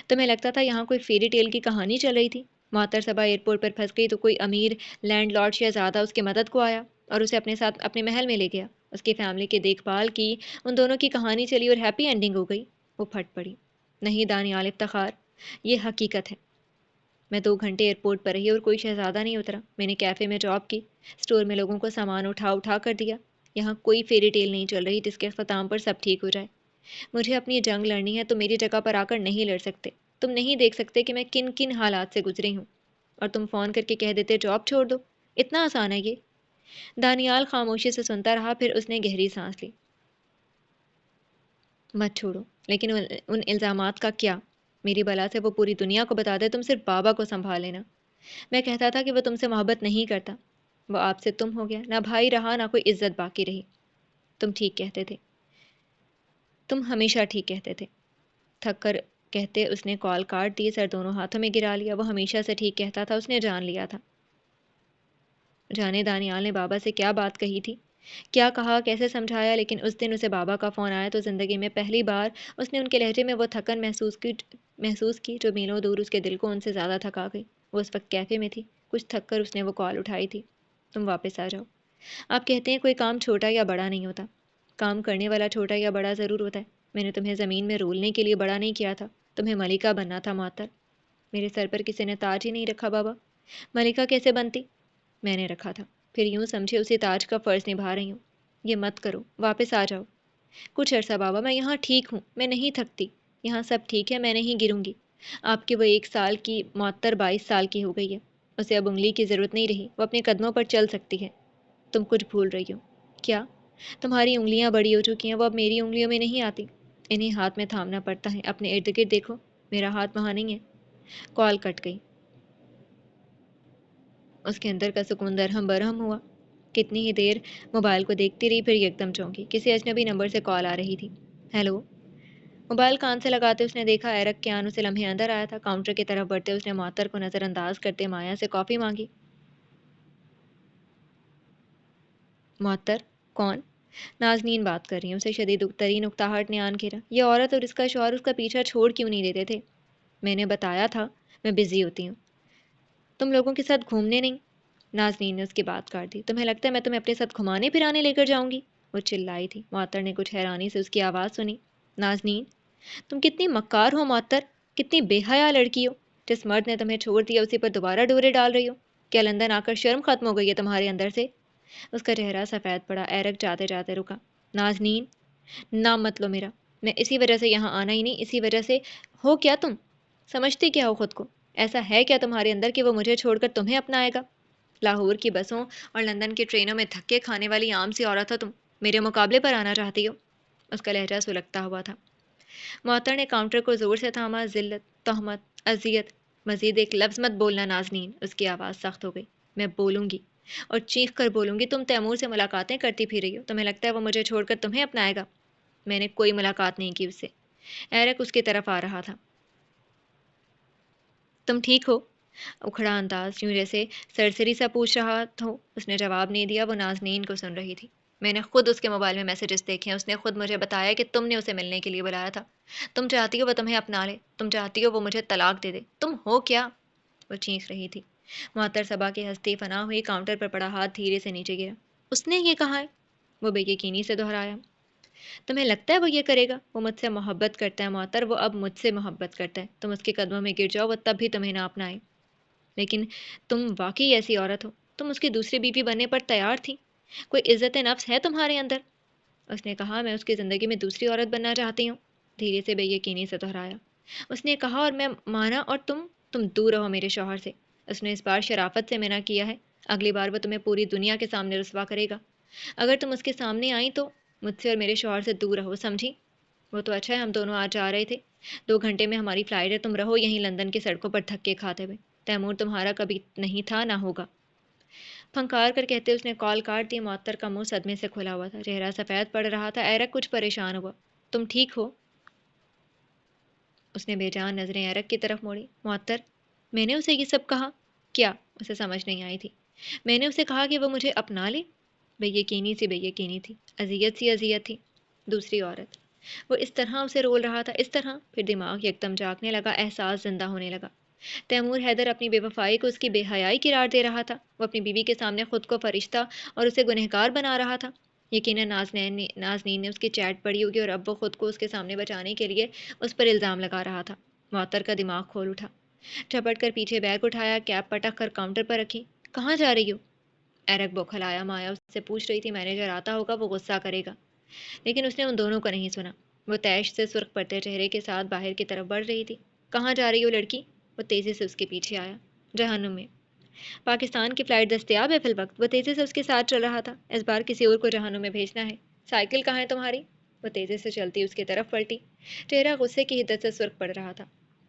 تمہیں لگتا تھا یہاں کوئی فیری ٹیل کی کہانی چل رہی تھی؟ معطر صبح ایئرپورٹ پر پھنس گئی تو کوئی امیر لینڈ لارڈ شہزادہ اس کی مدد کو آیا اور اسے اپنے ساتھ اپنے محل میں لے گیا۔ اس کی فیملی کی دیکھ بھال کی، ان دونوں کی کہانی چلی اور ہیپی اینڈنگ ہو گئی۔ وہ پھٹ پڑی۔ نہیں دانیال افتخار، یہ حقیقت ہے۔ میں 2 گھنٹے ایئرپورٹ پر رہی اور کوئی شہزادہ نہیں اترا۔ میں نے کیفے میں جاب کی، اسٹور میں لوگوں کو سامان اٹھا اٹھا کر دیا۔ یہاں کوئی فیری ٹیل نہیں چل رہی جس کے اختتام پر سب ٹھیک ہو جائے۔ مجھے اپنی جنگ لڑنی ہے، تو میری جگہ پر آ کر نہیں لڑ سکتے۔ تم نہیں دیکھ سکتے کہ میں کن کن حالات سے گزری ہوں، اور تم فون کر کے کہہ دیتے جاب چھوڑ دو؟ اتنا آسان ہے یہ؟ دانیال خاموشی سے سنتا رہا، پھر اس نے گہری سانس لی۔ مت چھوڑو، لیکن ان الزامات کا کیا؟ میری بلا سے وہ پوری دنیا کو بتا دے تم صرف بابا کو سنبھال لینا۔ میں کہتا تھا کہ وہ تم سے محبت نہیں کرتا، وہ آپ سے تم ہو گیا، نہ بھائی رہا نہ کوئی عزت باقی رہی۔ تم ٹھیک کہتے تھے، تم ہمیشہ ٹھیک کہتے تھے۔ تھک کر کہتے اس نے کال کاٹ دی، سر دونوں ہاتھوں میں گرا لیا۔ وہ ہمیشہ سے ٹھیک کہتا تھا، اس نے جان لیا تھا۔ جانے دانیال نے بابا سے کیا بات کہی تھی، کیا کہا، کیسے سمجھایا، لیکن اس دن اسے بابا کا فون آیا تو زندگی میں پہلی بار اس نے ان کے لہجے میں وہ تھکن محسوس کی جو میلوں دور اس کے دل کو ان سے زیادہ تھکا گئی۔ وہ اس وقت کیفے میں تھی، کچھ تھک کر اس نے وہ کال اٹھائی تھی۔ تم واپس آ جاؤ۔ آپ کہتے ہیں کوئی کام چھوٹا یا بڑا نہیں ہوتا، کام کرنے والا چھوٹا یا بڑا ضرور ہوتا ہے۔ میں نے تمہیں زمین میں رولنے کے لیے بڑا نہیں کیا تھا، تمہیں ملکہ بننا تھا معطر۔ میرے سر پر کسی نے تاج ہی نہیں رکھا بابا، ملکہ کیسے بنتی؟ میں نے رکھا تھا، پھر یوں سمجھے اسی تاج کا فرض نبھا رہی ہوں۔ یہ مت کرو، واپس آ جاؤ۔ کچھ عرصہ بابا، میں یہاں ٹھیک ہوں، میں نہیں تھکتی، یہاں سب ٹھیک ہے، میں نہیں گروں گی۔ آپ کی وہ 1 سال کی معطر 22 سال کی ہو گئی ہے، اسے اب انگلی کی ضرورت نہیں رہی، وہ اپنے قدموں پر چل سکتی ہے۔ تم کچھ بھول رہی ہو۔ کیا؟ تمہاری انگلیاں بڑی ہو چکی ہیں، وہ اب میری انگلیوں میں نہیں آتی، انہیں ہاتھ میں تھامنا پڑتا ہے۔ اپنے ارد گرد دیکھو، میرا ہاتھ وہاں نہیں ہے۔ کال کٹ گئی۔ اس کے اندر کا سکون درہم برہم ہوا۔ کتنی ہی دیر موبائل کو دیکھتی رہی، پھر یکدم چونکی، کسی اجنبی نمبر سے کال آ رہی تھی۔ ہیلو۔ موبائل کان سے لگاتے اس نے دیکھا ایرک کے آن اسے لمحے اندر آیا تھا۔ کاؤنٹر کی طرف بڑھتے اس نے معطر کو نظر انداز کرتے مایا سے کافی مانگی۔ معطر؟ کون؟ نازنین بات کر رہی ہیں، اسے شدید ترین اکتاہٹ نے آن گھیرا۔ یہ عورت اور اس کا شوہر اس کا پیچھا چھوڑ کیوں نہیں دیتے تھے؟ میں نے بتایا تھا میں بزی ہوتی ہوں۔ تم لوگوں کے ساتھ گھومنے نہیں؟ نازنین نے اس کی بات کاٹ دی۔ تمہیں لگتا ہے میں تمہیں اپنے ساتھ گھمانے پھرانے لے کر جاؤں گی؟ وہ چلائی تھی۔ معطر نے کچھ حیرانی سے اس کی آواز سنی۔ نازنین، تم کتنی مکار ہو معطر، کتنی بے حیا لڑکی ہو۔ جس مرد نے تمہیں چھوڑ دیا اسی پر دوبارہ ڈورے ڈال رہی ہو۔ کیا لندن آ کر شرم ختم ہو گئی ہے تمہارے اندر سے؟ اس کا چہرہ سفید پڑا۔ ایرک جاتے جاتے رکا۔ نازنین، نام مت لو میرا، میں اسی وجہ سے یہاں آنا ہی نہیں، اسی وجہ سے ہو کیا تم؟ سمجھتی کیا ہو خود کو؟ ایسا ہے کیا تمہارے اندر کہ وہ مجھے چھوڑ کر تمہیں اپنائے گا؟ لاہور کی بسوں اور لندن کی ٹرینوں میں دھکے کھانے والی عام سی عورت ہو تم، میرے مقابلے پر آنا چاہتی ہو؟ اس کا لہجہ سلگتا ہوا تھا۔ معطر نے کاؤنٹر کو زور سے تھاما۔ ذلت، تہمت، اذیت، مزید ایک لفظ مت بولنا نازنین۔ اس کی آواز سخت ہو گئی۔ میں بولوں گی اور چیخ کر بولوں گی۔ تم تیمور سے ملاقاتیں کرتی پھر رہی ہو، تمہیں لگتا ہے وہ مجھے چھوڑ کر تمہیں اپنائے گا؟ میں نے کوئی ملاقات نہیں کی اس سے۔ ایرک اس کی طرف آ رہا تھا۔ تم ٹھیک ہو؟ اکھڑا انداز، یوں جیسے سرسری سا پوچھ رہا ہو۔ اس نے جواب نہیں دیا، وہ نازنین کو سن رہی تھی۔ میں نے خود اس کے موبائل میں میسیجز دیکھے ہیں، اس نے خود مجھے بتایا کہ تم نے اسے ملنے کے لیے بلایا تھا۔ تم چاہتی ہو وہ تمہیں اپنا لے، تم چاہتی ہو وہ مجھے طلاق دے دے، تم ہو کیا؟ وہ چیخ رہی تھی۔ معطر صبا کی ہستی فنا ہوئی، کاؤنٹر پر پڑا ہاتھ دھیرے سے نیچے گرا۔ اس نے یہ کہا ہے؟ وہ بے یقینی سے دہرایا۔ تمہیں لگتا ہے وہ یہ کرے گا؟ وہ مجھ سے محبت کرتا ہے معطر، وہ اب مجھ سے محبت کرتا ہے۔ تم اس کے قدموں میں گر جاؤ وہ تب بھی تمہیں نہ اپنائے۔ لیکن تم واقعی ایسی عورت ہو، تم اس کی دوسری بیوی بننے پر تیار تھی؟ کوئی عزت نفس ہے تمہارے اندر؟ اس نے کہا، میں اس کی زندگی میں دوسری عورت بننا چاہتی ہوں؟ دھیرے سے بے یقینی سے دہرایا۔ اس نے کہا اور میں مانا، اور تم دور رہو میرے شوہر سے۔ اس نے اس بار شرافت سے منع کیا ہے، اگلی بار وہ تمہیں پوری دنیا کے سامنے رسوا کرے گا۔ اگر تم اس کے سامنے آئیں تو مجھ سے اور میرے شوہر سے دور رہو، سمجھی؟ وہ تو اچھا ہے، ہم دونوں آج جا رہے تھے، 2 گھنٹے میں ہماری فلائٹ ہے، تم رہو یہیں لندن کی سڑکوں پر دھکے کھاتے ہوئے۔ تیمور تمہارا کبھی نہیں تھا، نہ ہوگا۔ پھنکار کر کہتے اس نے کال کاٹ دی۔ معطر کا منہ صدمے سے کھلا ہوا تھا، چہرہ سفید پڑ رہا تھا۔ ایرک کچھ پریشان ہوا۔ تم ٹھیک ہو؟ اس نے بے جان نظریں ایرک کی طرف موڑی۔ معطر، میں نے اسے یہ سب کہا؟ کیا؟ اسے سمجھ نہیں آئی تھی۔ میں نے اسے کہا کہ وہ مجھے اپنا لے؟ بے یقینی سی بے یقینی تھی، اذیت سی اذیت تھی۔ دوسری عورت، وہ اس طرح اسے رول رہا تھا، اس طرح۔ پھر دماغ یکدم جاگنے لگا، احساس زندہ ہونے لگا۔ تیمور حیدر اپنی بے وفائی کو اس کی بے حیائی قرار دے رہا تھا۔ وہ اپنی بیوی کے سامنے خود کو فرشتہ اور اسے گنہگار بنا رہا تھا۔ یقیناً نازنین نے اس کی چیٹ پڑھی ہوگی اور اب وہ خود کو اس کے سامنے بچانے کے لیے اس پر الزام لگا رہا تھا۔ معطر کا دماغ کھول اٹھا، جھپٹ کر پیچھے بیگ اٹھایا، کیپ پٹک کر کاؤنٹر پر رکھی۔ کہاں جا رہی ہو؟ ایرک بوکھل آیا۔ مایا اس سے پوچھ رہی تھی، مینیجر آتا ہوگا، وہ غصہ کرے گا۔ لیکن اس نے ان دونوں کو نہیں سنا۔ وہ تیش سے سرخ پڑتے چہرے کے ساتھ باہر کی طرف بڑھ رہی تھی۔ کہاں جا رہی ہو لڑکی؟ وہ تیزی سے اس کے پیچھے آیا۔ جہنم میں۔ پاکستان کی فلائٹ دستیاب ہے فی الوقت؟ وہ تیزی سے اس کے ساتھ چل رہا تھا۔ اس بار کسی اور کو جہنم میں بھیجنا ہے۔ سائیکل کہاں ہے تمہاری؟ وہ تیزی سے چلتی اس کی طرف پلٹی، چہرہ غصے کی حدت سے سرخ پڑ رہا تھا۔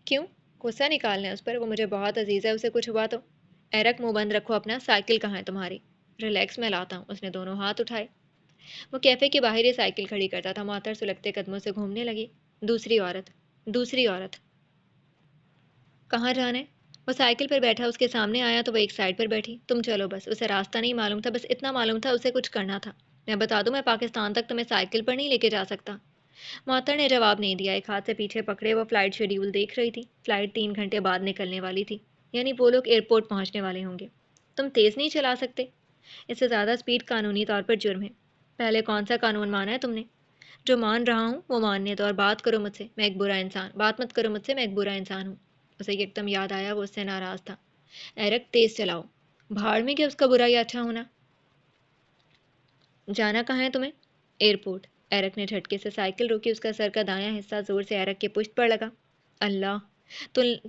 کیوں؟ غصہ نکالنا ہے اس پر، وہ مجھے بہت عزیز ہے، اسے کچھ ہوا تو؟ ایرک، منہ بند رکھو اپنا۔ سائیکل کہاں ہے تمہاری؟ ریلیکس، میں لاتا ہوں۔ اس نے دونوں ہاتھ اٹھائے۔ وہ کیفے کے باہر یہ سائیکل کھڑی کرتا تھا۔ معطر سلگتے قدموں سے گھومنے لگی۔ دوسری عورت، کہاں جانا ہے؟ وہ سائیکل پر بیٹھا اس کے سامنے آیا تو وہ ایک سائڈ پر بیٹھی۔ تم چلو بس۔ اسے راستہ نہیں معلوم تھا، بس اتنا معلوم تھا اسے کچھ کرنا تھا۔ میں بتا دوں، میں پاکستان تک تمہیں سائیکل پر نہیں لے کے جا سکتا۔ معطر نے جواب نہیں دیا۔ ایک ہاتھ سے پیچھے پکڑے وہ فلائٹ شیڈیول دیکھ رہی تھی۔ فلائٹ 3 گھنٹے بعد نکلنے والی تھی، یعنی وہ لوگ ایئرپورٹ پہنچنے والے ہوں گے۔ تم تیز نہیں چلا سکتے؟ اس سے زیادہ سپیڈ قانونی طور پر جرم ہے۔ پہلے کون سا قانون مانا ہے تم نے؟ جو مان رہا ہوں وہ ماننے دو، اور بات کرو مجھ سے، میں ایک برا انسان، بات مت کرو مجھ سے، میں ایک برا انسان ہوں۔ اسے یکدم یاد آیا وہ اس سے ناراض تھا۔ ایرک، تیز چلاؤ۔ بھاڑ میں کیا اس کا برا یا اچھا ہونا؟ جانا کہاں ہے تمہیں؟ ایئرپورٹ۔ ایرک نے جھٹکے سے سائیکل روکی، اس کا سر کا دایاں حصہ زور سے ایرک کے پشت پر لگا۔ اللہ،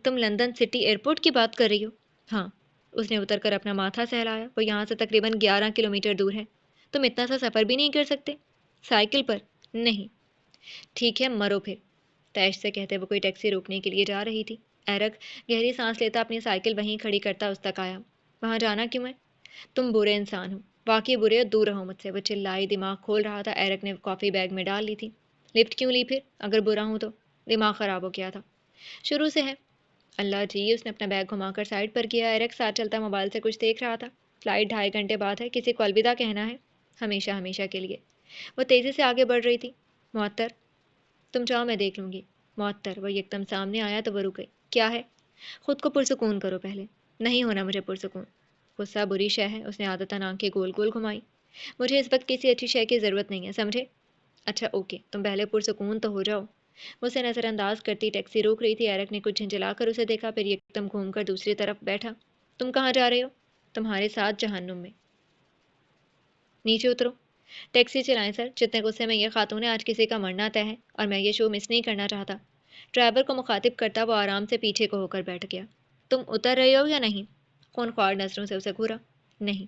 تم لندن سٹی ایئرپورٹ کی بات کر رہی ہو؟ ہاں۔ اس نے اتر کر اپنا ماتھا سہلایا۔ وہ یہاں سے تقریباً 11 کلومیٹر دور ہے۔ تم اتنا سا سفر بھی نہیں کر سکتے؟ سائیکل پر؟ نہیں۔ ٹھیک ہے، مرو پھر، تیش سے کہتے وہ کوئی ٹیکسی روکنے کے لیے جا رہی تھی۔ ایرک گہری سانس لیتا اپنی سائیکل وہیں کھڑی کرتا اس تک آیا۔ وہاں جانا کیوں ہے؟ تم برے انسان ہو، واقعی برے ہو، دور رہو مجھ سے۔ وہ چلائی، دماغ کھول رہا تھا۔ ایرک نے کافی بیگ میں ڈال لی تھی۔ لفٹ کیوں لی پھر، اگر برا ہوں تو؟ دماغ خراب ہو گیا تھا، شروع سے ہے۔ اللہ جی، اس نے اپنا بیگ گھما کر سائڈ پر کیا۔ ایرک ساتھ چلتا موبائل سے کچھ دیکھ رہا تھا۔ فلائٹ 2.5 گھنٹے بعد ہے، کسی کو الوداع کہنا ہے، ہمیشہ ہمیشہ کے لیے۔ وہ تیزی سے آگے بڑھ رہی تھی۔ معطر، تم چاہو میں دیکھ لوں گی۔ معطر، وہ یکدم سامنے آیا تو وہ رک گئی۔ کیا ہے؟ خود کو پرسکون کرو پہلے۔ نہیں ہونا مجھے پرسکون۔ غصہ بری شے ہے، اس نے عادتاً آنکھیں گول گول گھمائی۔ مجھے اس وقت کسی اچھی شے کی ضرورت نہیں ہے، سمجھے؟ اچھا اوکے، تم پہلے پرسکون تو ہو جاؤ۔ وہ اسے نظر انداز کرتی ٹیکسی روک رہی تھی۔ ایرک نے کچھ جھنجھلا کر اسے دیکھا، پھر یکدم گھوم کر دوسری طرف بیٹھا۔ تم کہاں جا رہے ہو؟ تمہارے ساتھ جہنم میں۔ نیچے اترو۔ ٹیکسی چلائیں سر، جتنے غصے میں یہ خاتون ہے، آج کسی کا مرنا طے ہے، اور میں یہ شو مس نہیں کرنا چاہتا۔ ڈرائیور کو مخاطب کرتا وہ آرام سے پیچھے کو ہو کر بیٹھ گیا۔ تم اتر رہے ہو یا نہیں؟ خونخوار نظروں سے اسے گھورا۔ نہیں۔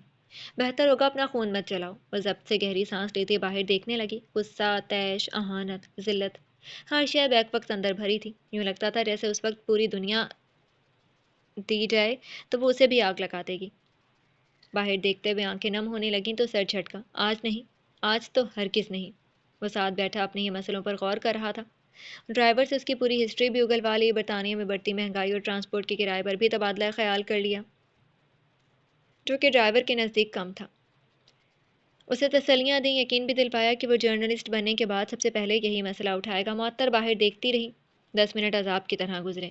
بہتر ہوگا اپنا خون مت چلاؤ۔ وہ ضبط سے گہری سانس لیتے باہر دیکھنے لگی۔ غصہ، طیش، اہانت، ذلت، ہر شے بیک وقت اندر بھری تھی۔ یوں لگتا تھا جیسے اس وقت پوری دنیا دی جائے تو وہ اسے بھی آگ لگا دے گی۔ باہر دیکھتے ہوئے آنکھیں نم ہونے لگیں تو سر جھٹکا۔ آج نہیں، آج تو ہرگز نہیں۔ وہ ساتھ بیٹھا اپنے ہی مسئلوں پر غور کر رہا تھا۔ ڈرائیور سے اس کی پوری ہسٹری بھی اگلوا لی، برطانیہ میں بڑھتی مہنگائی اور ٹرانسپورٹ کے کرائے پر بھی تبادلہ خیال کر لیا، جو کہ ڈرائیور کے نزدیک کم تھا۔ اسے تسلیاں دیں، یقین بھی دلوایا کہ وہ جرنلسٹ بننے کے بعد سب سے پہلے یہی مسئلہ اٹھائے گا۔ معطر باہر دیکھتی رہی۔ 10 منٹ عذاب کی طرح گزرے۔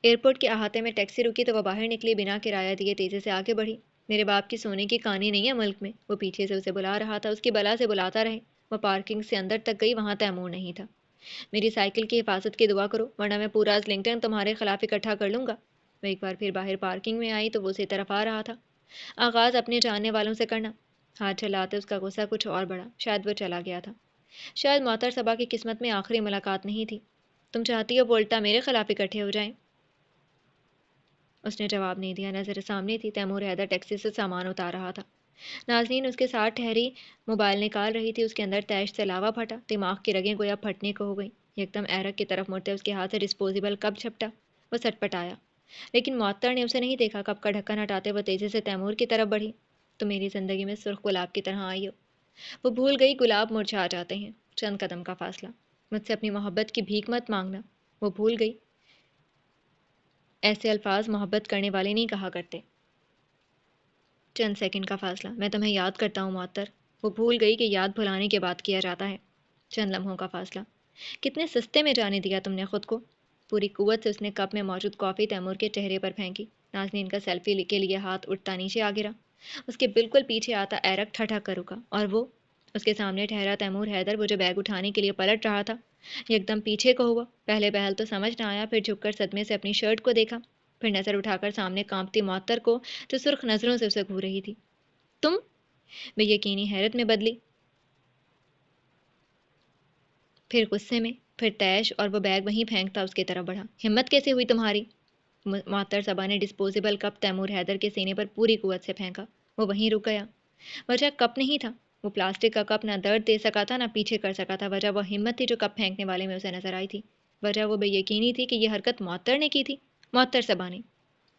ایئرپورٹ کے احاطے میں ٹیکسی رکی تو وہ باہر نکلی، بنا کرایہ دیے تیزی سے آگے بڑھی۔ میرے باپ کی سونے کی کہانی نہیں ہے ملک میں۔ وہ پیچھے سے اسے بلا رہا تھا، اس کی بلا سے بلاتا رہے۔ وہ پارکنگ سے اندر تک گئی، وہاں تیمور نہیں تھا۔ میری سائیکل کی حفاظت کی دعا کرو، ورنہ میں پورا ارلنگٹن تمہارے خلاف اکٹھا کر لوں گا۔ وہ ایک بار پھر باہر پارکنگ میں آئی تو وہ اسی طرف آ رہا تھا۔ آغاز اپنے جاننے والوں سے کرنا۔ ہاتھ چلاتے اس کا غصہ کچھ اور بڑھا، شاید وہ چلا گیا تھا۔ شاید معطر صبا کی قسمت میں آخری ملاقات نہیں تھی۔ تم چاہتی ہو وہ الٹا میرے خلاف اکٹھے ہو جائیں؟ اس نے جواب نہیں دیا۔ نظر سامنے تھی، تیمور حیدر ٹیکسی سے سامان اتار رہا تھا۔ نازنین اس کے ساتھ ٹھہری موبائل نکال رہی تھی۔ اس کے اندر تیش سے لاوا پھٹا، دماغ کی رگیں گویا پھٹنے کو ہو گئیں۔ یکدم ایرک کی طرف مڑتے اس کے ہاتھ سے ڈسپوزیبل کپ جھپٹا۔ وہ سٹ پٹایا، لیکن معطر نے اسے نہیں دیکھا۔ کپ کا ڈھکن ہٹاتے وہ تیزی سے تیمور کی طرف بڑھی۔ تم میری زندگی میں سرخ گلاب کی طرح آئی ہو۔ وہ بھول گئی گلاب مرجھا جاتے ہیں۔ چند قدم کا فاصلہ۔ مجھ سے اپنی محبت کی بھیک مت مانگنا۔ وہ بھول گئی ایسے الفاظ محبت کرنے والے نہیں کہا کرتے۔ چند سیکنڈ کا فاصلہ۔ میں تمہیں یاد کرتا ہوں معطر۔ وہ بھول گئی کہ یاد بھلانے کے بعد کیا جاتا ہے۔ چند لمحوں کا فاصلہ۔ کتنے سستے میں جانے دیا تم نے خود کو۔ پوری قوت سے اس نے کپ میں موجود کافی تیمور کے چہرے پر پھینکی۔ نازنین کا سیلفی کے لیے ہاتھ اٹھتا نیچے آ گرا۔ اس کے بالکل پیچھے آتا ایرک ٹھٹھک کر رکا، اور وہ اس کے سامنے ٹھہرا تیمور حیدر، وہ جو بیگ اٹھانے کے لیے پلٹ رہا تھا، یکدم پیچھے کو ہوا۔ پہلے پہل تو سمجھ نہ آیا، پھر جھک کر صدمے سے اپنی شرٹ کو دیکھا، پھر نظر اٹھا کر سامنے کانپتی معطر کو جو سرخ نظروں سے اسے گھور رہی تھی۔ تم؟ بے یقینی حیرت میں بدلی، پھر غصے میں، پھر طیش، اور وہ بیگ وہیں پھینکتا اس کی طرف بڑھا۔ ہمت کیسے ہوئی تمہاری؟ معطر صبا نے ڈسپوزیبل کپ تیمور حیدر کے سینے پر پوری قوت سے پھینکا۔ وہ وہیں رک گیا۔ وجہ کپ نہیں تھا۔ وہ پلاسٹک کا کپ نہ درد دے سکا تھا، نہ پیچھے کر سکا تھا۔ وجہ وہ ہمت تھی جو کپ پھینکنے والے میں اسے نظر آئی تھی۔ وجہ وہ بے یقینی تھی کہ یہ حرکت معطر نے کی تھی، معطر صبا نے۔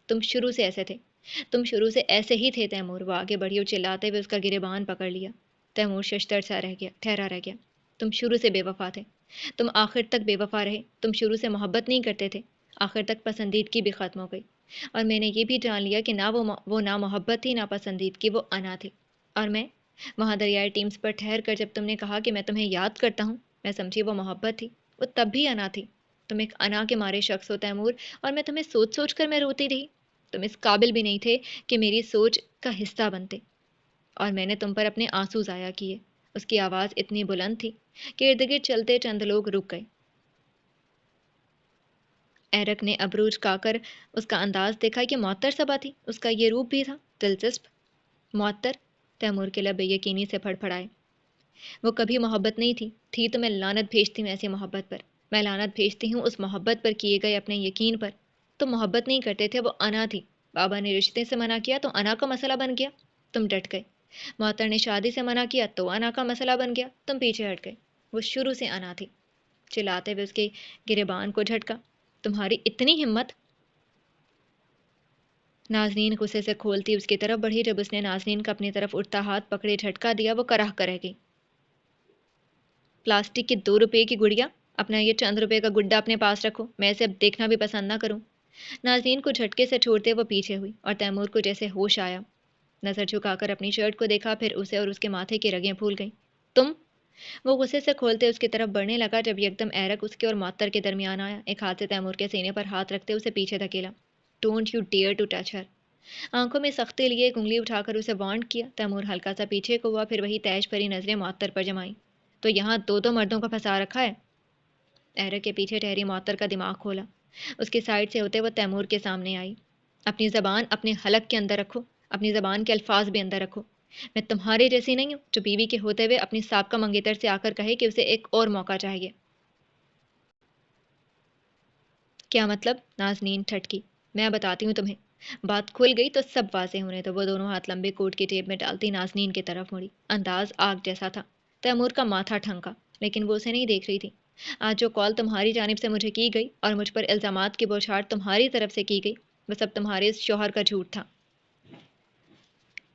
تم شروع سے ایسے تھے، تم شروع سے ایسے ہی تھے تیمور۔ وہ آگے بڑھی اور چلاتے ہوئے اس کا گریبان پکڑ لیا۔ تیمور ششدر سا ٹھہرا رہ گیا۔ تم شروع سے بے وفا تھے، تم آخر تک بے وفا رہے۔ تم شروع سے محبت نہیں کرتے تھے، آخر تک پسندیدگی بھی ختم ہو گئی، اور میں نے یہ بھی جان لیا کہ نہ وہ نہ محبت تھی، نہ پسندیدگی، وہ انا تھی۔ اور میں وہاں دریائے ٹیمز پر ٹھہر کر جب تم نے کہا کہ میں تمہیں یاد کرتا ہوں، میں سمجھی وہ محبت تھی، وہ تب بھی انا تھی۔ تم ایک انا کے مارے شخص ہو تیمور، اور میں تمہیں سوچ سوچ کر میں روتی رہی۔ تم اس قابل بھی نہیں تھے کہ میری سوچ کا حصہ بنتے، اور میں نے تم پر اپنے آنسو ضائع کیے۔ اس کی آواز اتنی بلند تھی کہ ارد گرد چلتے چند لوگ رک گئے۔ ایرک نے ابرو جھکا کر اس کا انداز دیکھا کہ معطر صبا تھی، اس کا یہ روپ بھی تھا دلچسپ۔ معطر؟ تیمور کے لب بے یقینی سے پھڑ پھڑائے۔ وہ کبھی محبت نہیں تھی، تھی تو میں لعنت بھیجتی ہوں ایسی محبت پر۔ میں لعنت بھیجتی ہوں اس محبت پر کیے گئے اپنے یقین پر۔ تم محبت نہیں کرتے تھے، وہ انا تھی۔ بابا نے رشتے سے منع کیا تو انا کا مسئلہ بن گیا، تم ڈٹ گئے۔ معطر نے شادی سے منع کیا تو انا کا مسئلہ بن گیا، تم پیچھے ہٹ گئے۔ وہ شروع سے انا تھی۔ چلاتے ہوئے اس کے گریبان کو جھٹکا۔ تمہاری اتنی ہمت! نازنین غصے سے کھولتی اس کی طرف بڑھی۔ جب اس نے نازنین کا اپنی طرف اٹھتا ہاتھ پکڑے جھٹکا دیا، وہ کراہ کر رہ گئی۔ پلاسٹک کی 2 روپے کی گڑیا، اپنا یہ چند روپے کا گڈا اپنے پاس رکھو، میں اسے اب دیکھنا بھی پسند نہ کروں۔ نازنین کو جھٹکے سے چھوڑتے وہ پیچھے ہوئی، اور تیمور کو جیسے ہوش آیا، نظر جھکا کر اپنی شرٹ کو دیکھا، پھر اسے اور اس کے ماتھے کی رگیں پھول گئیں۔ تم؟ وہ غصے سے کھولتے اس کی طرف بڑھنے لگا، جب یکدم ایرک اس کے اور معطر کے درمیان آیا۔ ایک ہاتھ سے تیمور کے سینے پر ہاتھ رکھتے اسے پیچھے دھکیلا۔ Don't you dare to touch her. آنکھوں میں سختی لیے ایک انگلی اٹھا کر اسے وارن کیا۔ تیمور ہلکا سا پیچھے کو ہوا، پھر وہی تیش بھری نظریں معطر پر جمائیں۔ تو یہاں 2 مردوں کا پھنسا رکھا ہے؟ ایرک کے پیچھے ٹھہری معطر کا دماغ کھولا۔ اس کی سائڈ سے ہوتے وہ تیمور کے سامنے آئی۔ اپنی زبان اپنے حلق کے اندر رکھو، اپنی زبان کے الفاظ بھی اندر رکھو۔ میں تمہارے جیسی نہیں ہوں جو بیوی کے ہوتے ہوئے اپنی سابقہ منگیتر سے آ کر کہے کہ اسے ایک اور موقع چاہیے۔ کیا مطلب؟ نازنین ٹھٹکی۔ میں بتاتی ہوں تمہیں۔ بات کھل گئی تو سب واضح ہونے دو۔ وہ دونوں ہاتھ لمبے کوٹ کی جیب میں ڈالتی نازنین کی طرف مڑی۔ انداز آگ جیسا تھا۔ تیمور کا ماتھا ٹھنکا، لیکن وہ اسے نہیں دیکھ رہی تھی۔ آج جو کال تمہاری جانب سے مجھے کی گئی اور مجھ پر الزامات کی بوچھاڑ تمہاری طرف سے کی گئی، وہ سب تمہارے اس شوہر کا جھوٹ تھا۔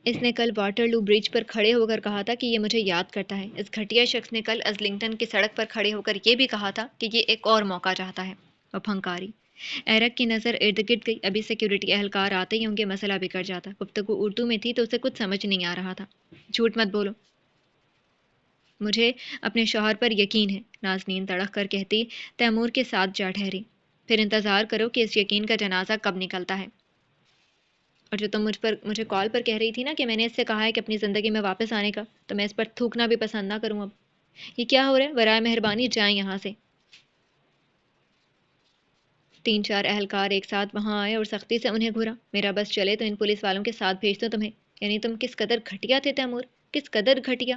اس نے کل واٹرلو برج پر کھڑے ہو کر کہا تھا کہ یہ مجھے یاد کرتا ہے۔ اس گھٹیا شخص نے کل ازلنگٹن کی سڑک پر کھڑے ہو کر یہ بھی کہا تھا کہ یہ ایک اور موقع چاہتا ہے۔ وہ پھنکاری۔ ایرک کی نظر ارد گرد گئی۔ ابھی سیکیورٹی اہلکار آتے ہی ان کے مسئلہ بگڑ جاتا۔ گفتگو اردو میں تھی تو اسے کچھ سمجھ نہیں آ رہا تھا۔ جھوٹ مت بولو۔ مجھے اپنے شوہر پر یقین ہے، نازنین تڑق کر کہتی تیمور کے ساتھ جا ٹھہری۔ پھر انتظار کرو کہ اس یقین کا جنازہ کب نکلتا ہے۔ اور جو تم مجھے کال پر کہہ رہی تھی نا کہ میں نے اس سے کہا ہے کہ اپنی زندگی میں واپس آنے کا، تو میں اس پر تھوکنا بھی پسند نہ کروں اب۔ یہ کیا ہو رہا ہے؟ برائے مہربانی جائیں یہاں سے۔ 3-4 اہلکار ایک ساتھ وہاں آئے اور سختی سے انہیں گھورا۔ میرا بس چلے تو ان پولیس والوں کے ساتھ بھیج دو تمہیں۔ یعنی تم کس قدر گھٹیا تھے تیمور، کس قدر گھٹیا۔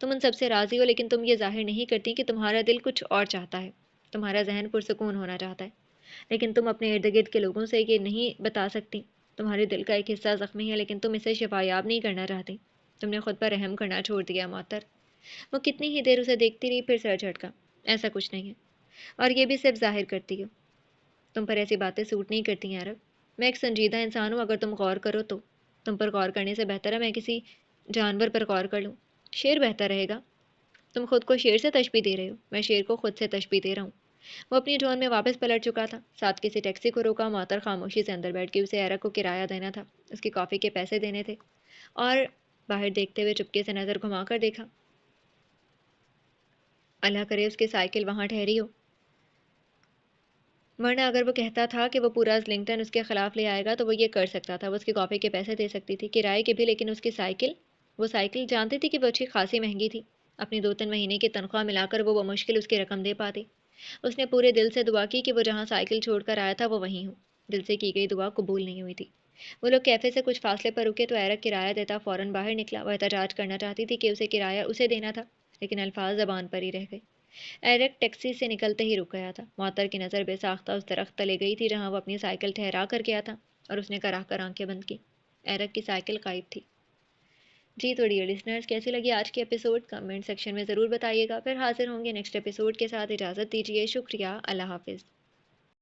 تم ان سب سے راضی ہو، لیکن تم یہ ظاہر نہیں کرتی کہ تمہارا دل کچھ اور چاہتا ہے۔ تمہارا ذہن پرسکون ہونا چاہتا ہے، لیکن تم اپنے ارد گرد کے لوگوں سے یہ نہیں بتا سکتی۔ تمہارے دل کا ایک حصہ زخمی ہے، لیکن تم اسے شفا یاب نہیں کرنا چاہتی۔ تم نے خود پر رحم کرنا چھوڑ دیا معطر۔ وہ کتنی ہی دیر اسے دیکھتی رہی، پھر سر جھٹکا۔ ایسا کچھ نہیں ہے، اور یہ بھی صرف ظاہر کرتی ہو۔ تم پر ایسی باتیں سوٹ نہیں کرتی ہیں عرب۔ میں ایک سنجیدہ انسان ہوں، اگر تم غور کرو تو۔ تم پر غور کرنے سے بہتر ہے میں کسی جانور پر غور کر لوں۔ شیر بہتر رہے گا۔ تم خود کو شیر سے تشبیہ دے رہے ہو۔ میں شیر کو خود سے تشبیہ دے رہا ہوں۔ وہ اپنی جون میں واپس پلٹ چکا تھا۔ ساتھ کسی ٹیکسی کو روکا۔ معطر خاموشی سے اندر بیٹھ گئی۔ اسے ایرک کو کرایہ دینا تھا، اس کی کافی کے پیسے دینے تھے، اور باہر دیکھتے ہوئے چپکے سے نظر گھما کر دیکھا۔ اللہ کرے اس کی سائیکل وہاں ٹھہری ہو، ورنہ اگر وہ کہتا تھا کہ وہ پورا اسلنگٹن اس کے خلاف لے آئے گا تو وہ یہ کر سکتا تھا۔ وہ اس کی کافی کے پیسے دے سکتی تھی، کرائے کے بھی، لیکن اس کی سائیکل، وہ سائیکل جانتی تھی کہ وہ اچھی خاصی مہنگی تھی۔ اپنی 2-3 مہینے کی تنخواہ ملا کر وہ بمشکل اس کی رقم دے پاتی۔ اس نے پورے دل سے دعا کی کہ وہ جہاں سائیکل چھوڑ کر آیا تھا وہ وہیں ہو۔ دل سے کی گئی دعا قبول نہیں ہوئی تھی۔ وہ لوگ کیفے سے کچھ فاصلے پر رکے تو ایرک کرایہ دیتا فوراً باہر نکلا۔ وہ احتجاج کرنا چاہتی تھی کہ اسے کرایہ اسے دینا تھا، لیکن الفاظ زبان پر ہی رہ گئے۔ ایرک ٹیکسی سے نکلتے ہی رک گیا تھا۔ معطر کی نظر بے ساختہ اس درخت تلے گئی تھی جہاں وہ اپنی سائیکل ٹھہرا کر گیا تھا، اور اس نے کراہ کر آنکھیں بند کی۔ ایرک کی سائیکل غائب تھی۔ جی تو ڈیئر لسنرز، کیسی لگی آج کی ایپیسوڈ؟ کمنٹ سیکشن میں ضرور بتائیے گا۔ پھر حاضر ہوں گے نیکسٹ ایپیسوڈ کے ساتھ۔ اجازت دیجیے، شکریہ، اللہ حافظ۔